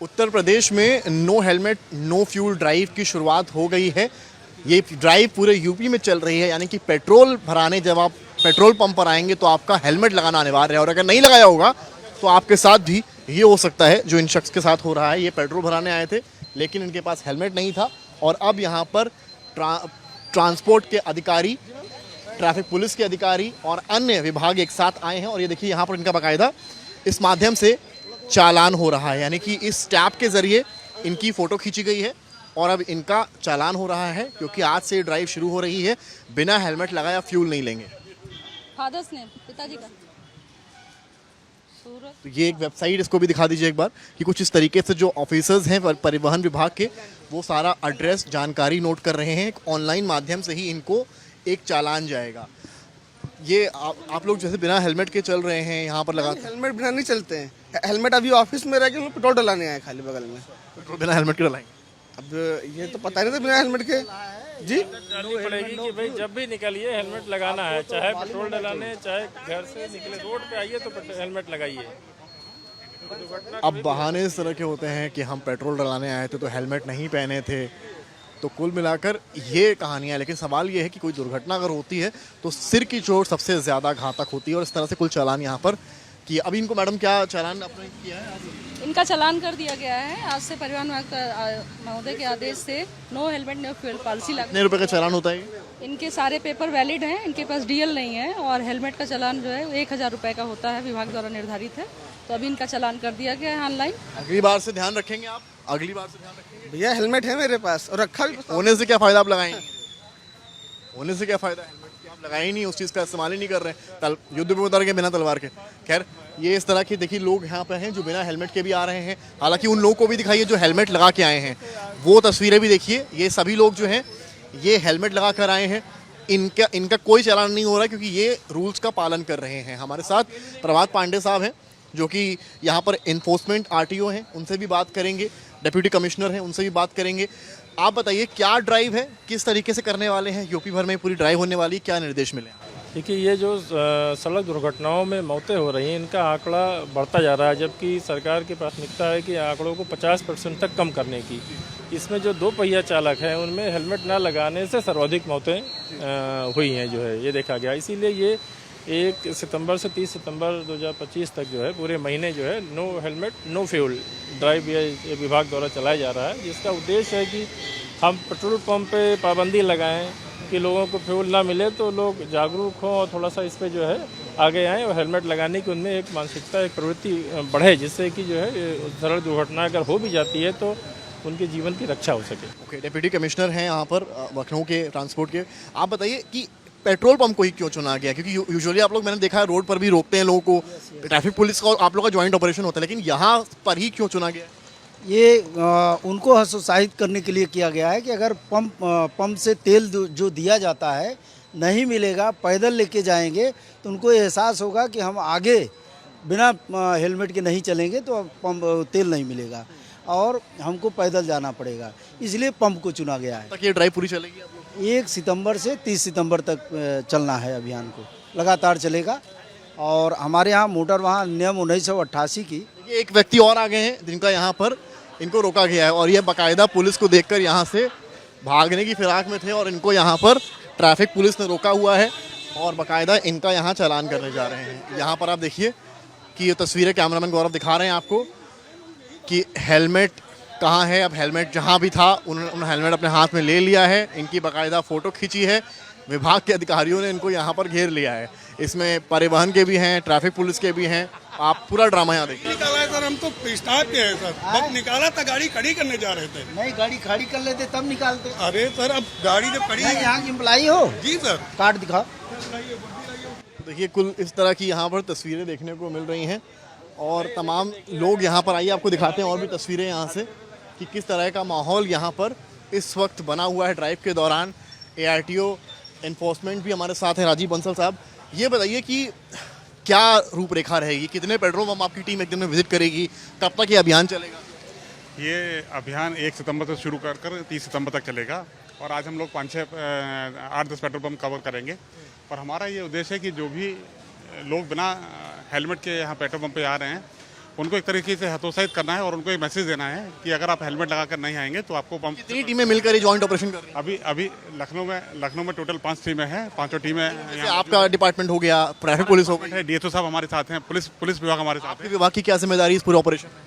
उत्तर प्रदेश में no helmet no fuel drive की शुरुआत हो गई है। ये ड्राइव पूरे यूपी में चल रही है, यानी कि पेट्रोल भराने जब आप पेट्रोल पंप पर आएंगे तो आपका हेलमेट लगाना अनिवार्य है, और अगर नहीं लगाया होगा तो आपके साथ भी ये हो सकता है जो इन शख्स के साथ हो रहा है। ये पेट्रोल भराने आए थे लेकिन इनके पास हेलमेट नहीं था, और अब यहाँ पर ट्रांसपोर्ट के अधिकारी, ट्रैफिक पुलिस के अधिकारी और अन्य विभाग एक साथ आए हैं। और ये देखिए यहाँ पर इनका बाकायदा इस माध्यम से चालान हो रहा है, यानी कि इस टैब के ज़रिए इनकी फ़ोटो खींची गई है और अब इनका चालान हो रहा है, क्योंकि आज से ड्राइव शुरू हो रही है। बिना हेलमेट लगाया फ्यूल नहीं लेंगे। फादर्स नेम, पिताजी का सूरत। तो ये एक वेबसाइट, इसको भी दिखा दीजिए एक बार, कि कुछ इस तरीके से जो ऑफिसर्स हैं परिवहन विभाग के, वो सारा एड्रेस जानकारी नोट कर रहे हैं। एक ऑनलाइन माध्यम से ही इनको एक चालान जाएगा। ये आप लोग जैसे बिना हेलमेट के चल रहे हैं यहाँ पर लगा। हेलमेट बिना नहीं चलते हैं। हेलमेट अभी ऑफिस में रह के पेट्रोल डलाने आए खाली बगल में। पेट्रोल बिना हेलमेट के डलाएंगे। अब ये तो पता नहीं था बिना हेलमेट के। जी डालनी पड़ेगी कि भाई जब भी निकलिए हेलमेट लगाना है, चाहे पेट्रोल डलाने चाहे घर से निकले, रोड पे आइए तो हेलमेट लगाइए। अब बहाने इस तरह के होते हैं कि हम पेट्रोल डलाने आए थे तो हेलमेट नहीं पहने थे, तो कुल मिलाकर ये कहानियाँ। लेकिन सवाल ये है कि कोई दुर्घटना अगर होती है तो सिर की चोट सबसे ज़्यादा घातक होती है, और इस तरह से कुल चालान यहाँ पर किया। अभी इनको मैडम क्या चालान आपने किया है? इनका चालान कर दिया गया है आज से। परिवहन विभाग महोदय के आदेश से no helmet no fuel policy लागू। कितने रुपए का चालान होता है? इनके सारे पेपर वैलिड हैं, इनके पास डीएल नहीं है, और हेलमेट का चालान जो है 1000 रुपये का होता है, विभाग द्वारा निर्धारित है। तो अभी इनका चालान कर दिया गया है ऑनलाइन। अगली बार से ध्यान रखेंगे आप? अगली बार से ध्यान रखेंगे। भैया हेलमेट है मेरे पास और रखा भी। होने से क्या फ़ायदा? आप लगाएंगे होने से क्या फ़ायदा? हेलमेट की आप लगाए ही नहीं, उस चीज़ का इस्तेमाल ही नहीं कर रहे हैं, युद्ध में उतर के बिना तलवार के। खैर, ये इस तरह के देखिए लोग यहाँ पे हैं जो बिना हेलमेट के भी आ रहे हैं। हालांकि उन लोगों को भी दिखाइए जो हेलमेट लगा के आए हैं, वो तस्वीरें भी देखिए। ये सभी लोग जो हैं ये हेलमेट लगा कर आए हैं। इनका कोई चालान नहीं हो रहा, क्योंकि ये रूल्स का पालन कर रहे हैं। हमारे साथ प्रभात पांडे साहब हैं जो कि यहाँ पर इन्फोर्समेंट आरटीओ हैं, उनसे भी बात करेंगे। डिप्टी कमिश्नर हैं, उनसे भी बात करेंगे। आप बताइए क्या ड्राइव है, किस तरीके से करने वाले हैं? यूपी भर में पूरी ड्राइव होने वाली, क्या निर्देश मिले? देखिए, ये जो सड़क दुर्घटनाओं में मौतें हो रही हैं, इनका आंकड़ा बढ़ता जा रहा है, जबकि सरकार की प्राथमिकता है कि आंकड़ों को 50% तक कम करने की। इसमें जो 2 पहिया चालक हैं उनमें हेलमेट न लगाने से सर्वाधिक मौतें हुई हैं, जो है ये देखा गया। इसीलिए ये 1 सितंबर से 30 सितंबर 2025 तक जो है पूरे महीने जो है no helmet no fuel drive ये विभाग द्वारा चलाया जा रहा है, जिसका उद्देश्य है कि हम पेट्रोल पंप पे पाबंदी लगाएं कि लोगों को फ्यूल ना मिले, तो लोग जागरूक हों और थोड़ा सा इस पे जो है आगे आएँ और हेलमेट लगाने की उनमें एक मानसिकता, एक प्रवृत्ति बढ़े, जिससे कि जो है सड़क दुर्घटना अगर हो भी जाती है तो उनके जीवन की रक्षा हो सके। ओके, डिप्टी कमिश्नर हैं यहाँ पर लखनऊ के ट्रांसपोर्ट के। आप बताइए कि पेट्रोल पंप को ही क्यों चुना गया? क्योंकि यूजुअली आप लोग, मैंने देखा है रोड पर भी रोकते हैं लोगों को, ट्रैफिक पुलिस का और आप लोग का ज्वाइंट ऑपरेशन होता है, लेकिन यहाँ पर ही क्यों चुना गया? ये उनको हतोत्साहित करने के लिए किया गया है कि अगर पंप से तेल जो दिया जाता है नहीं मिलेगा, पैदल लेके जाएंगे तो उनको एहसास होगा कि हम आगे बिना हेलमेट के नहीं चलेंगे तो पंप तेल नहीं मिलेगा और हमको पैदल जाना पड़ेगा, इसलिए पंप को चुना गया है। तक ये ड्राइव पूरी चलेगी आप लोग? 1 सितंबर से 30 सितंबर तक चलना है अभियान को, लगातार चलेगा। और हमारे यहाँ मोटर वाहन नियम 1988 की। ये एक व्यक्ति और आ गए हैं जिनका यहाँ पर इनको रोका गया है, और ये बाकायदा पुलिस को देखकर यहाँ से भागने की फिराक में थे, और इनको यहाँ पर ट्रैफिक पुलिस ने रोका हुआ है और बाकायदा इनका यहाँ चालान करने जा रहे हैं। यहाँ पर आप देखिए कि ये तस्वीरें कैमरामैन गौरव दिखा रहे हैं आपको कि हेलमेट कहाँ है। अब हेलमेट जहाँ भी था उन्होंने हेलमेट अपने हाथ में ले लिया है, इनकी बाकायदा फ़ोटो खींची है। विभाग के अधिकारियों ने इनको यहाँ पर घेर लिया है। इसमें परिवहन के भी हैं, ट्रैफिक पुलिस के भी हैं। आप पूरा ड्रामा यहाँ देखिए। निकाला है सर, हम तो पिस्ताब के हैं सर, बस निकाला था, गाड़ी खड़ी करने जा रहे थे। नहीं, गाड़ी खड़ी कर लेते तब निकालते। अरे सर, अब गाड़ी जब खड़ी है। यहाँ की एम्प्लाई हो? जी सर। कार्ड दिखाओ। देखिए कुल इस तरह की यहाँ पर तस्वीरें देखने को मिल रही हैं, और तमाम लोग यहाँ पर आइए आपको दिखाते हैं और भी तस्वीरें यहाँ से कि किस तरह का माहौल यहाँ पर इस वक्त बना हुआ है ड्राइव के दौरान। ARTO इन्फोर्समेंट भी हमारे साथ हैं, राजीव बंसल साहब। ये बताइए कि क्या रूपरेखा रहेगी, कितने पेट्रोल पंप आपकी टीम एक दिन में विजिट करेगी, कब तक ये अभियान चलेगा? ये अभियान 1 सितंबर से शुरू कर 30 सितंबर तक चलेगा, और आज हम लोग 8-10 पेट्रोल पंप कवर करेंगे। और हमारा ये उद्देश्य है कि जो भी लोग बिना हेलमेट के यहाँ पेट्रोल पंप पे आ रहे हैं उनको एक तरीके से हतोत्साहित करना है और उनको एक मैसेज देना है कि अगर आप हेलमेट लगा कर नहीं आएंगे तो आपको पंप। कितनी टीमें मिलकर ये जॉइंट ऑपरेशन कर रही हैं? अभी लखनऊ में टोटल 5 टीमें हैं, 5 टीमें जैसे आपका डिपार्टमेंट हो गया, ट्रैफिक पुलिस हो गई, है, डीएसओ साहब हमारे साथ हैं, पुलिस विभाग हमारे साथ आपके विभाग की क्या जिम्मेदारी है इस पूरे ऑपरेशन में?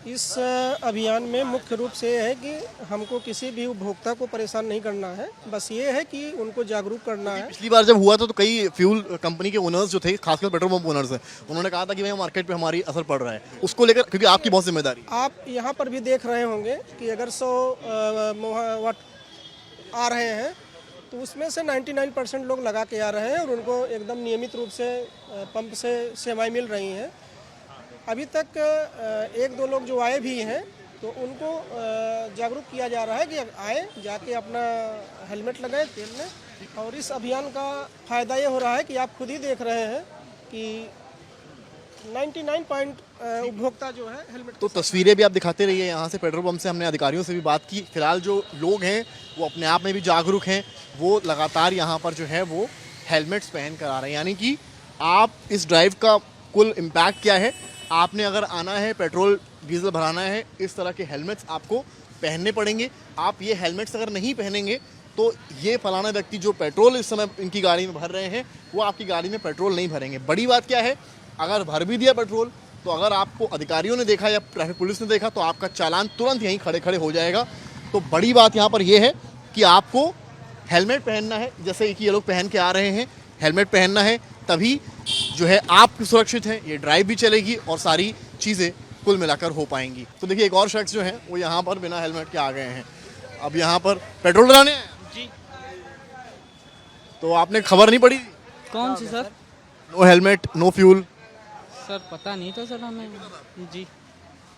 इस अभियान में मुख्य रूप से ये है कि हमको किसी भी उपभोक्ता को परेशान नहीं करना है, बस ये है कि उनको जागरूक करना है। पिछली बार जब हुआ था तो कई फ्यूल कंपनी के ओनर्स जो थे, खासकर पेट्रोल पंप ओनर्स हैं, उन्होंने कहा था कि भाई मार्केट पे हमारी असर पड़ रहा है, उसको लेकर क्योंकि आपकी बहुत जिम्मेदारी है। आप यहाँ पर भी देख रहे होंगे कि अगर 100 वाट आ रहे हैं तो उसमें से 99% लोग लगा के आ रहे हैं और उनको एकदम नियमित रूप से पंप से सेवाएं मिल रही हैं। अभी तक 1-2 लोग जो आए भी हैं तो उनको जागरूक किया जा रहा है कि आए जाके अपना हेलमेट लगाए तेल में। और इस अभियान का फ़ायदा ये हो रहा है कि आप खुद ही देख रहे हैं कि 99 उपभोक्ता जो है हेलमेट। तो तस्वीरें भी आप दिखाते रहिए यहाँ से, पेट्रोल पंप से हमने अधिकारियों से भी बात की। फिलहाल जो लोग हैं वो अपने आप में भी जागरूक हैं, वो लगातार यहाँ पर जो है वो हेलमेट्स पहन कर आ रहे हैं। यानी कि आप इस ड्राइव का कुल इम्पैक्ट क्या है, आपने अगर आना है पेट्रोल डीजल भराना है, इस तरह के हेलमेट्स आपको पहनने पड़ेंगे। आप ये हेलमेट्स अगर नहीं पहनेंगे तो ये फलाना व्यक्ति जो पेट्रोल इस समय इनकी गाड़ी में भर रहे हैं वो आपकी गाड़ी में पेट्रोल नहीं भरेंगे। बड़ी बात क्या है, अगर भर भी दिया पेट्रोल तो अगर आपको अधिकारियों ने देखा या ट्रैफिक पुलिस ने देखा तो आपका चालान तुरंत यहीं खड़े खड़े हो जाएगा। तो बड़ी बात यहाँ पर यह है कि आपको हेलमेट पहनना है, जैसे कि ये लोग पहन के आ रहे हैं, हेलमेट पहनना है, तभी जो है आप सुरक्षित हैं, ये ड्राइव भी चलेगी और सारी चीज़ें कुल मिलाकर हो पाएंगी। तो देखिए एक और शख्स जो है वो यहाँ पर बिना हेलमेट के आ गए हैं। अब यहाँ पर पेट्रोल डलाने हैं जी, तो आपने खबर नहीं पड़ी? कौन सी sir? No helmet no fuel. Sir पता नहीं था सर हमें जी।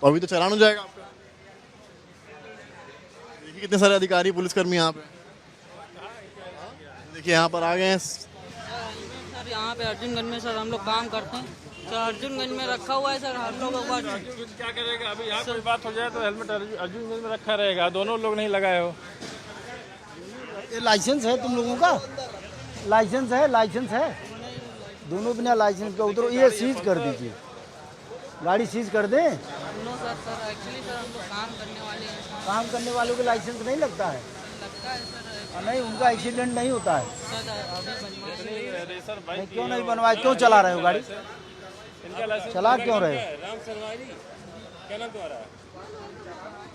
तो अभी तो चालान हो जाएगा आपका। देखिए कितने सारे अधिकारी पुलिसकर्मी यहाँ पे, देखिए यहाँ पर आ गए हैं। सर यहाँ पे अर्जुनगंज में सर हम लोग काम करते हैं, सर अर्जुनगंज में रखा हुआ है सर हम लोगों का। क्या करेगा अभी यहाँ कोई बात हो जाए तो हेलमेट अर्जुनगंज में रखा रहेगा, दोनों लोग नहीं लगाए हो। ये लाइसेंस है तुम लोगों का? लाइसेंस है दोनों बिना लाइसेंस का उतरो। ये सीज कर दीजिए, गाड़ी सीज कर दें। No sir, sir actually sir हम लोग काम करने वाले हैं। काम करने वालों को लाइसेंस नहीं लगता है? लगता है सर। नहीं, उनका एक्सीडेंट नहीं होता है। सर अभी नहीं, क्यों नहीं बनवाए? क्यों चला रहे हो गाड़ी? चला क्यों रहे हो?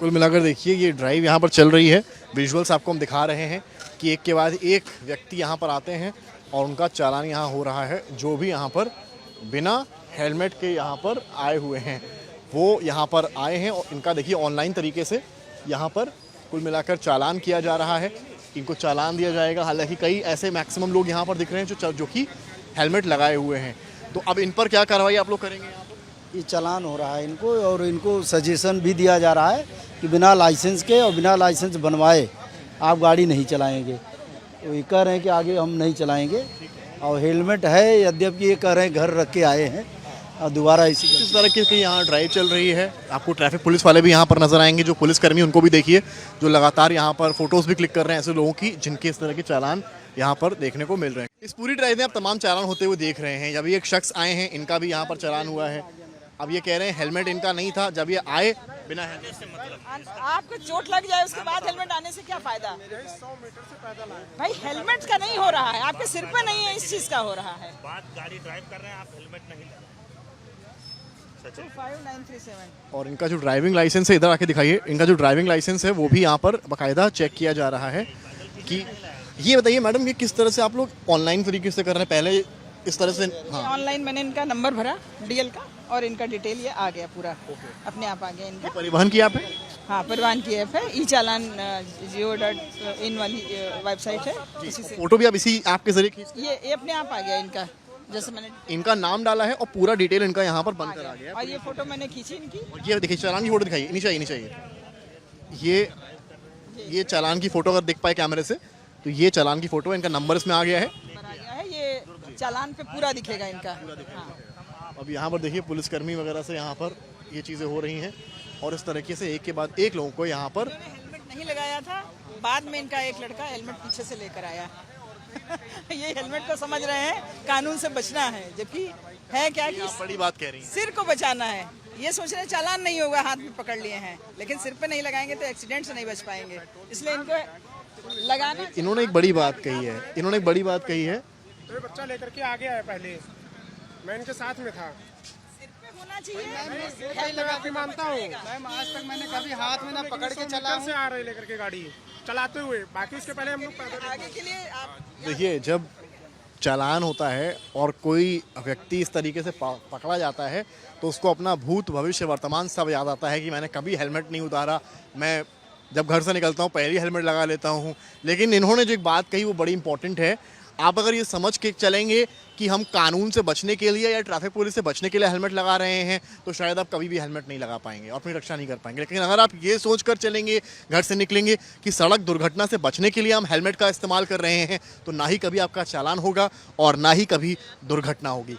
कुल मिलाकर देखिए ये ड्राइव यहाँ पर चल रही है। विजुअल्स आपको हम दिखा रहे हैं कि एक के बाद एक व्यक्ति यहाँ पर आते हैं और उनका चालान यहाँ हो रहा है। जो भी यहाँ पर बिना हेलमेट के यहाँ पर आए हुए हैं वो यहाँ पर आए हैं और इनका देखिए ऑनलाइन तरीके से यहाँ पर कुल मिलाकर चालान किया जा रहा है। इनको चालान दिया जाएगा। हालांकि कई ऐसे मैक्सिमम लोग यहाँ पर दिख रहे हैं जो कि हेलमेट लगाए हुए हैं। तो अब इन पर क्या कार्रवाई आप लोग करेंगे? यहाँ पर ये चालान हो रहा है इनको, और इनको सजेशन भी दिया जा रहा है कि बिना लाइसेंस के और बिना लाइसेंस बनवाए आप गाड़ी नहीं चलाएंगे। तो ये कह रहे हैं कि आगे हम नहीं चलाएंगे। और हेलमेट है, यद्यपि ये कह रहे हैं घर रख के आए हैं और दोबारा इस तरह की यहाँ ड्राइव चल रही है। आपको ट्रैफिक पुलिस वाले भी यहाँ पर नजर आएंगे, जो पुलिसकर्मी उनको भी देखिए जो लगातार यहाँ पर फोटोज भी क्लिक कर रहे हैं ऐसे लोगों की जिनके इस तरह के चालान यहाँ पर देखने को मिल रहे हैं। इस पूरी ड्राइव में आप तमाम चालान होते हुए देख रहे हैं। जब ये एक शख्स आए हैं इनका भी यहाँ पर चालान हुआ है। अब ये कह रहे हैं हेलमेट इनका नहीं था, जब ये आए बिना हेलमेट से मतलब आपको चोट लग जाए उसके बाद हेलमेट आने से क्या फायदा? 100 मीटर से पैदल आए। भाई हेलमेट का नहीं हो रहा है, आपके सिर पे नहीं है, इस चीज का हो रहा है। बात गाड़ी ड्राइव कर रहे हैं, आप हेलमेट नहीं लगा। 25937 और इनका जो ड्राइविंग लाइसेंस है, इधर आके दिखाइए, इनका जो ड्राइविंग लाइसेंस है वो भी यहाँ पर बाकायदा चेक किया जा रहा है। कि ये बताइए मैडम, ये किस तरह से आप लोग ऑनलाइन तरीके से कर रहे हैं? पहले इस तरह से ऑनलाइन मैंने इनका नंबर भरा डीएल का और इनका डिटेल ये आ गया पूरा, अपने आप आ गया इनका। परिवहन की ऐप है? हाँ, परिवहन की ऐप है, ई चालान GO.in वाली वेबसाइट है। इसी से फोटो भी आप इसी ऐप के जरिए खींच? ये अपने आप आ गया इनका, जैसे मैंने इनका नाम डाला है और पूरा डिटेल इनका यहाँ पर बनकर आ गया। और ये फोटो मैंने खींची इनकी। और ये देखिए चालान की फोटो दिखाइए, नहीं चाहिए। ये चालान की फोटो अगर दिख पाए कैमरे से तो ये चालान की फोटो, इनका नंबर इसमें आ गया है। ये चालान पे पूरा दिखेगा इनका। हाँ। अब यहाँ पर देखिए पुलिसकर्मी वगैरह से यहाँ पर ये चीज़ें हो रही हैं और इस तरीके से एक के बाद एक लोगों को यहाँ पर हेलमेट नहीं लगाया था, बाद में इनका एक लड़का हेलमेट पीछे से लेकर आया। ये हेलमेट को समझ रहे हैं कानून से बचना है, जबकि है क्या कि बड़ी बात कह रही हैं। सिर को बचाना है। ये सोच रहे हैं चालान नहीं होगा, हाथ में पकड़ लिए हैं, लेकिन सिर पे नहीं लगाएंगे तो एक्सीडेंट से नहीं बच पाएंगे, इसलिए इनको लगाना। इन्होंने एक बड़ी बात कही है, तो बच्चा लेकर के आगे आया, पहले मैं इनके साथ में था। होना चाहिए। मैं लगा के मानता हूँ मैम, आज तक मैंने कभी हाथ में ना पकड़ के चला से आ रहे लेकर के गाड़ी चलाते हुए, बाकी उसके पहले हम लोग आगे के लिए आप देखिए जब चालान होता है और कोई व्यक्ति इस तरीके से पकड़ा जाता है तो उसको अपना भूत भविष्य वर्तमान सब याद आता है कि मैंने कभी हेलमेट नहीं उतारा, मैं जब घर से निकलता हूँ पहले ही हेलमेट लगा लेता हूँ। लेकिन इन्होंने जो एक बात कही वो बड़ी इंपॉर्टेंट है। आप अगर ये समझ के चलेंगे कि हम कानून से बचने के लिए या ट्रैफिक पुलिस से बचने के लिए हेलमेट लगा रहे हैं तो शायद आप कभी भी हेलमेट नहीं लगा पाएंगे और अपनी रक्षा नहीं कर पाएंगे। लेकिन अगर आप ये सोच कर चलेंगे, घर से निकलेंगे कि सड़क दुर्घटना से बचने के लिए हम हेलमेट का इस्तेमाल कर रहे हैं, तो ना ही कभी आपका चालान होगा और ना ही कभी दुर्घटना होगी।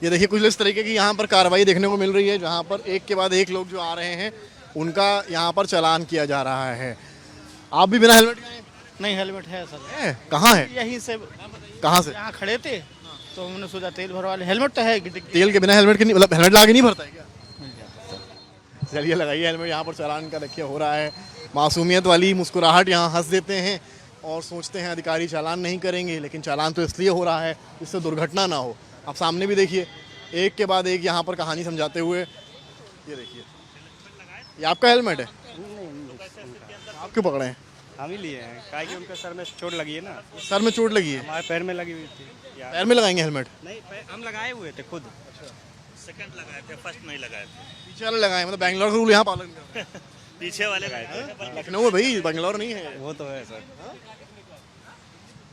ये देखिए कुछ इस तरीके की यहाँ पर कार्रवाई देखने को मिल रही है, जहाँ पर एक के बाद एक लोग जो आ रहे हैं उनका यहाँ पर चालान किया जा रहा है। आप भी बिना हेलमेट के? नहीं, हेलमेट है सर। कहाँ है? यहीं से। कहाँ से? यहाँ खड़े थे तो हमने सोचा तेल भरवा ले। हेलमेट तो है, तेल के बिना हेलमेट के नहीं, मतलब हेलमेट लगा के नहीं भरता है क्या? चलिए लगाइए हेलमेट। यहाँ पर चालान का देखिए हो रहा है। मासूमियत वाली मुस्कुराहट, यहाँ हंस देते हैं और सोचते हैं अधिकारी चालान नहीं करेंगे, लेकिन चालान तो इसलिए हो रहा है जिससे दुर्घटना ना हो। आप सामने भी देखिए, एक के बाद एक यहाँ पर कहानी समझाते हुए। ये देखिए, ये आपका हेलमेट है? आप क्यों पकड़े हैं? हम ही लिए हैं, काहे कि उनके सर में चोट लगी है ना। सर में चोट लगी है? हमारे पैर में लगी हुई थी। पैर में लगाएंगे हेलमेट? नहीं, हम लगाए हुए थे खुद। सेकंड लगाए थे, फर्स्ट नहीं लगाए थे। पीछे वाले लगाए, मतलब बैंगलोर का रूल यहाँ पालन कर। पीछे वाले लगाए थे। लखनऊ है भाई, बैंगलोर नहीं है। वो तो है सर।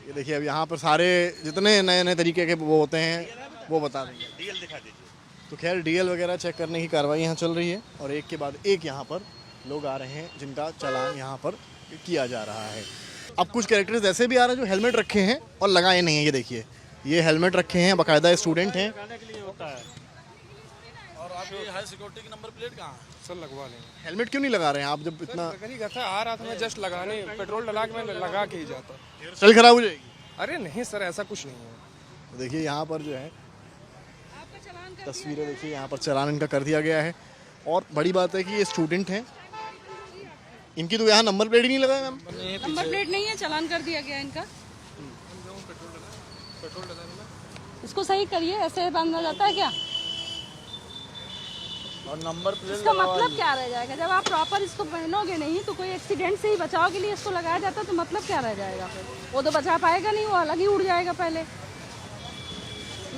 ये देखिए अब यहाँ पर सारे जितने नए नए तरीके के वो होते हैं वो बता देंगे। डीएल दिखा दीजिए। तो खैर डीएल वगैरह चेक करने की कार्रवाई यहाँ चल रही है और एक के बाद एक यहाँ पर लोग आ रहे हैं जिनका चालान यहाँ पर किया जा रहा है। अब कुछ कैरेक्टर्स ऐसे भी आ रहे हैं जो हेलमेट रखे हैं और लगाए नहीं हैं। ये देखिए, ये हेलमेट रखे हैं, बाकायदा स्टूडेंट हैं। और आपकी हाई सिक्योरिटी की नंबर प्लेट कहाँ सर? लगवा लेंगे। हेलमेट क्यों नहीं लगा रहे हैं आप? जब इतना आ रहा था मैं जस्ट लगाने, पेट्रोल डला के मैं लगा के ही जाता। चल खराब हो जाएगी। अरे नहीं सर, ऐसा कुछ नहीं है। देखिए यहाँ पर जो है तस्वीरें देखिए, यहाँ पर चालान इनका कर दिया गया है। और बड़ी बात है कि ये स्टूडेंट हैं, इनकी तो यहाँ नंबर प्लेट ही नहीं लगा है मैम। नंबर प्लेट नहीं है, चालान कर दिया गया इनका। इसको सही करिए, ऐसे बांधा जाता है क्या? और नंबर प्लेट इसका मतलब क्या रह जाएगा? जब आप प्रॉपर इसको पहनोगे नहीं तो कोई एक्सीडेंट से ही बचाव के लिए इसको लगाया जाता तो मतलब क्या रह जाएगा? फिर वो तो बचा पाएगा नहीं, वो अलग ही उड़ जाएगा। पहले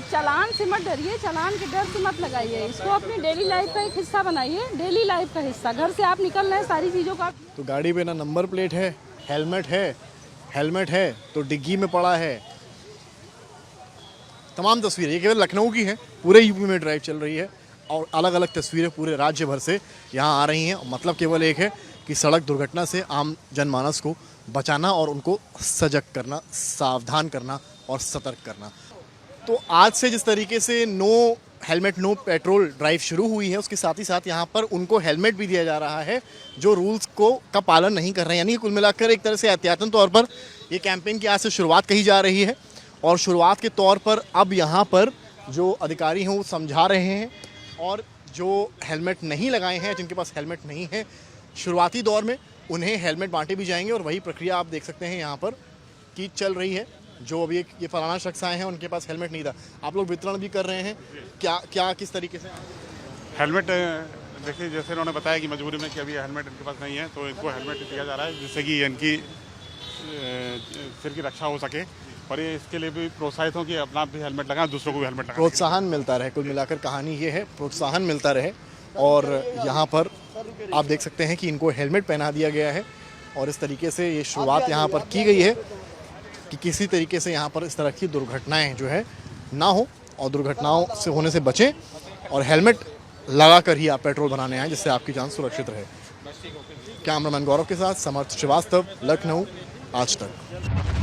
चालान से मत डरिए, चालान के डर से मत लगाइए, इसको अपनी डेली लाइफ का एक हिस्सा बनाइए। डेली लाइफ का हिस्सा, घर से आप निकल रहे हैं, सारी चीज़ों का। तो गाड़ी पे ना नंबर प्लेट है, हेलमेट है तो डिग्गी में पड़ा है। तमाम तस्वीरें, ये केवल लखनऊ की है, पूरे यूपी में ड्राइव चल रही है और अलग अलग तस्वीरें पूरे राज्य भर से यहाँ आ रही हैं। मतलब केवल एक है कि सड़क दुर्घटना से आम जनमानस को बचाना और उनको सजग करना, सावधान करना और सतर्क करना। तो आज से जिस तरीके से no helmet no petrol drive शुरू हुई है, उसके साथ ही साथ यहाँ पर उनको हेलमेट भी दिया जा रहा है जो रूल्स का पालन नहीं कर रहे हैं। यानी कुल मिलाकर एक तरह से एहतियातन तौर पर ये कैंपेन की आज से शुरुआत कही जा रही है और शुरुआत के तौर पर अब यहाँ पर जो अधिकारी हैं वो समझा रहे हैं और जो हेलमेट नहीं लगाए हैं, जिनके पास हेलमेट नहीं है, शुरुआती दौर में उन्हें हेलमेट बांटे भी जाएंगे। और वही प्रक्रिया आप देख सकते हैं यहाँ पर कि चल रही है। जो अभी ये फलाना शख्स आए हैं उनके पास हेलमेट नहीं था, आप लोग वितरण भी कर रहे हैं, क्या किस तरीके से? हेलमेट देखिए, जैसे उन्होंने बताया कि मजबूरी में कि अभी हेलमेट इनके पास नहीं है तो इनको हेलमेट दिया जा रहा है जिससे कि इनकी सिर की रक्षा हो सके और ये इसके लिए भी प्रोत्साहित हो कि अपना भी हेलमेट लगाएं, दूसरों को भी हेलमेट लगाएं। प्रोत्साहन मिलता रहे, कुल मिलाकर कहानी ये है, प्रोत्साहन मिलता रहे। और यहाँ पर आप देख सकते हैं कि इनको हेलमेट पहना दिया गया है और इस तरीके से ये शुरुआत यहाँ पर की गई है कि किसी तरीके से यहाँ पर इस तरह की दुर्घटनाएं जो है ना हो और दुर्घटनाओं से होने से बचें और हेलमेट लगा कर ही आप पेट्रोल भराने आएँ जिससे आपकी जान सुरक्षित रहे। कैमरामैन गौरव के साथ समर्थ श्रीवास्तव, लखनऊ, आज तक।